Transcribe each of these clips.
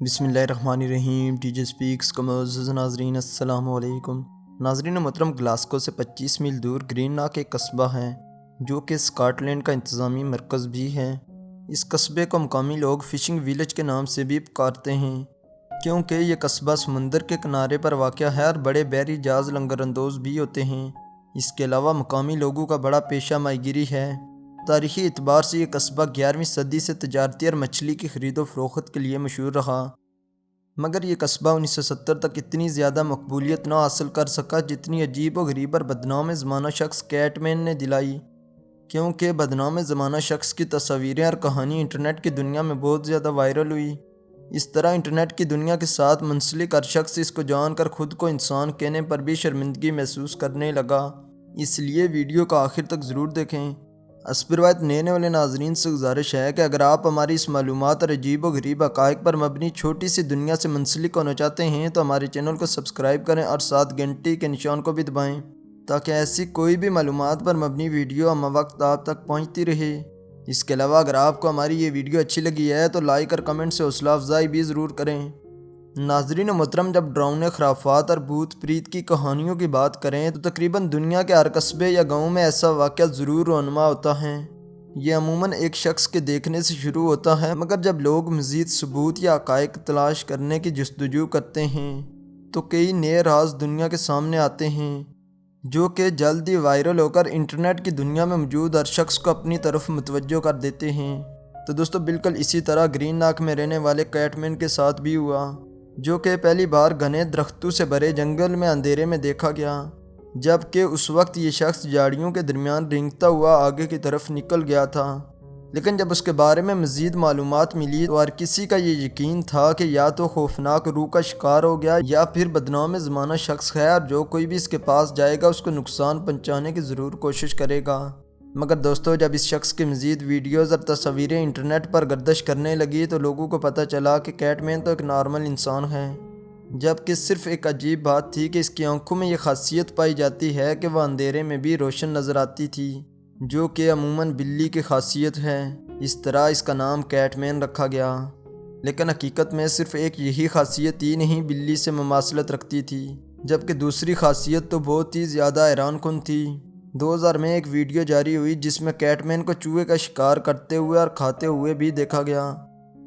बिस्मिल्लाहिर्रहमानिर्रहीम। TJ speaks का मुअज़्ज़ज़ नाज़रीन, अस्सलामु अलैकुम। नाज़रीन मोहतरम, ग्लासगो से 25 मील दूर ग्रीनॉक एक कस्बा है जो कि स्कॉटलैंड का इंतज़ामी मरकज़ भी है। इस कस्बे को मकामी लोग फ़िशिंग विलेज के नाम से भी पुकारते हैं क्योंकि ये कस्बा समुंदर के किनारे पर वाक़या है और बड़े बहरी जहाज़ लंगर अंदोज़ भी होते हैं। इसके अलावा मकामी लोगों का बड़ा पेशा माहीगीरी है। तारीख़ी एतबार से ये कस्बा 11वीं सदी से तजारती और मछली की ख़रीदो फ़रोख्त के लिए मशहूर रहा, मगर ये कस्बा 1970 तक इतनी ज़्यादा मकबूलियत ना हासिल कर सका जितनी अजीब व गरीब और बदनाम ज़माना शख्स कैटमैन ने दिलाई, क्योंकि बदनाम ज़माना शख्स की तस्वीरें और कहानी इंटरनेट की दुनिया में बहुत ज़्यादा वायरल हुई। इस तरह इंटरनेट की दुनिया के साथ मुंसलिक हर शख्स इसको जानकर खुद को इंसान कहने पर भी शर्मिंदगी महसूस करने लगा। इसलिए वीडियो का आखिर तक ज़रूर देखें। अस्परवायत नए वाले नाजरीन से गुजारिश है कि अगर आप हमारी इस मालूमात और अजीब व गरीब हक़ाइक़ पर मबनी छोटी सी दुनिया से मुंसलिक होना चाहते हैं तो हमारे चैनल को सब्सक्राइब करें और साथ घंटी के निशान को भी दबाएं ताकि ऐसी कोई भी मालूमात पर मबनी वीडियो हम वक्त आप तक पहुंचती रहे। इसके अलावा अगर आपको हमारी ये वीडियो अच्छी लगी है तो लाइक और कमेंट से हौसला अफजाई भी ज़रूर करें। नाजरीन मोहतरम, जब ड्रावने खराफात और भूत प्रीत की कहानियों की बात करें तो तकरीबन दुनिया के हर कस्बे या गांव में ऐसा वाक़या ज़रूर रोनुमा होता है। ये अमूमन एक शख्स के देखने से शुरू होता है, मगर जब लोग मज़ीद सबूत या हक़ाइक़ तलाश करने की जस्तजू करते हैं तो कई नए राज दुनिया के सामने आते हैं जो कि जल्द ही वायरल होकर इंटरनेट की दुनिया में मौजूद हर शख्स को अपनी तरफ मुतवज्जो कर देते हैं। तो दोस्तों, बिल्कुल इसी तरह ग्रीनॉक में रहने वाले कैटमैन के साथ भी हुआ, जो कि पहली बार घने दरख्तों से भरे जंगल में अंधेरे में देखा गया, जबकि उस वक्त ये शख्स झाड़ियों के दरमियान रेंगता हुआ आगे की तरफ निकल गया था। लेकिन जब उसके बारे में मज़ीद मालूमात मिली तो हर किसी का ये यकीन था कि या तो खौफनाक रूह का शिकार हो गया या फिर बदनाम ज़माना शख्स है और जो कोई भी इसके पास जाएगा उसको नुकसान पहुँचाने की ज़रूर कोशिश करेगा। मगर दोस्तों, जब इस शख्स की मज़ीद वीडियोज़ और तस्वीरें इंटरनेट पर गर्दिश करने लगी तो लोगों को पता चला कि कैटमैन तो एक नॉर्मल इंसान है, जबकि सिर्फ एक अजीब बात थी कि इसकी आंखों में ये खासियत पाई जाती है कि वह अंधेरे में भी रोशन नज़र आती थी, जो कि अमूमन बिल्ली की खासियत है। इस तरह इसका नाम कैटमैन रखा गया, लेकिन हकीकत में सिर्फ एक यही खासियत ही नहीं बिल्ली से ममासलत रखती थी, जबकि दूसरी खासियत तो बहुत ही ज़्यादा हैरानकुन थी। 2000 में एक वीडियो जारी हुई जिसमें कैटमैन को चूहे का शिकार करते हुए और खाते हुए भी देखा गया,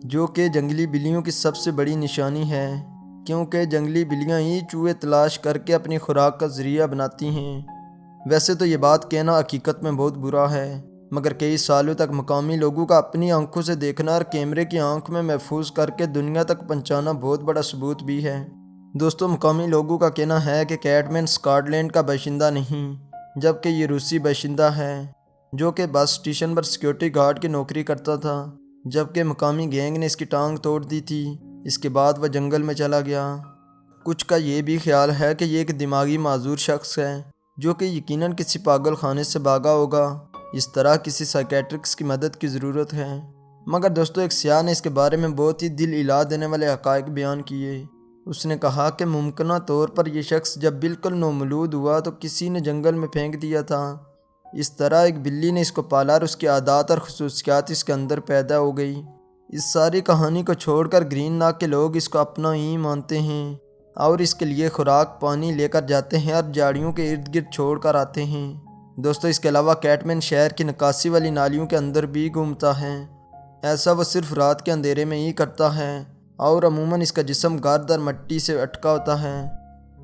जो कि जंगली बिल्लियों की सबसे बड़ी निशानी है, क्योंकि जंगली बिल्लियां ही चूहे तलाश करके अपनी खुराक का ज़रिया बनाती हैं। वैसे तो ये बात कहना हकीकत में बहुत बुरा है, मगर कई सालों तक मकामी लोगों का अपनी आंखों से देखना और कैमरे की आंख में महफूज करके दुनिया तक पहुँचाना बहुत बड़ा सबूत भी है। दोस्तों, मकामी लोगों का कहना है कि कैटमैन स्कॉटलैंड का बाशिंदा नहीं, जबकि ये रूसी बाशिंदा है जो कि बस स्टेशन पर सिक्योरिटी गार्ड की नौकरी करता था, जबकि मकामी गैंग ने इसकी टांग तोड़ दी थी। इसके बाद वह जंगल में चला गया। कुछ का ये भी ख्याल है कि ये एक दिमागी माजूर शख्स है जो कि यकीनन किसी पागल खाने से भागा होगा। इस तरह किसी साइकेट्रिक्स की मदद की ज़रूरत है। मगर दोस्तों, एक सियाह ने इसके बारे में बहुत ही दिल हिला देने वाले हक़ाइक़ बयान किए। उसने कहा कि मुमकिन तौर पर यह शख्स जब बिल्कुल नौमौलूद हुआ तो किसी ने जंगल में फेंक दिया था। इस तरह एक बिल्ली ने इसको पाला और उसकी आदत और खुसूसियात इसके अंदर पैदा हो गई। इस सारी कहानी को छोड़कर ग्रीनॉक के लोग इसको अपना ही मानते हैं और इसके लिए खुराक पानी लेकर जाते हैं और झाड़ियों के इर्द गिर्द छोड़ कर आते हैं। दोस्तों, इसके अलावा कैटमैन शहर की निकासी वाली नालियों के अंदर भी घूमता है। ऐसा वो सिर्फ रात के अंधेरे में ही करता है और अमूमन इसका जिस्म गर्द और मिट्टी से अटका होता है।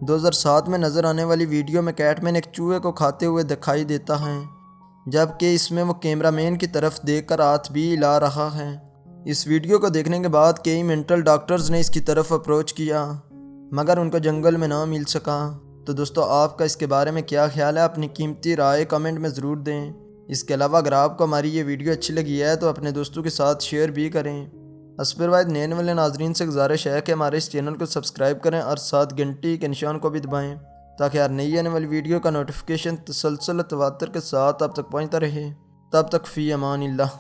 2007 में नज़र आने वाली वीडियो में कैटमैन एक चूहे को खाते हुए दिखाई देता है, जबकि इसमें वो कैमरामैन की तरफ देखकर हाथ भी हिला रहा है। इस वीडियो को देखने के बाद कई मेंटल डॉक्टर्स ने इसकी तरफ अप्रोच किया, मगर उनको जंगल में ना मिल सका। तो दोस्तों, आपका इसके बारे में क्या ख्याल है? अपनी कीमती राय कमेंट में ज़रूर दें। इसके अलावा अगर आपको हमारी ये वीडियो अच्छी लगी है तो अपने दोस्तों के साथ शेयर भी करें। अस्परवायत नए वाले नाजरीन से गुजारिश है कि हमारे इस चैनल को सब्सक्राइब करें और साथ घंटी के निशान को भी दबाएं ताकि हर नई आने वाली वीडियो का नोटिफिकेशन तसलसल तवातर के साथ आप तक पहुंचता रहे। तब तक फ़ी अमानिल्लाह।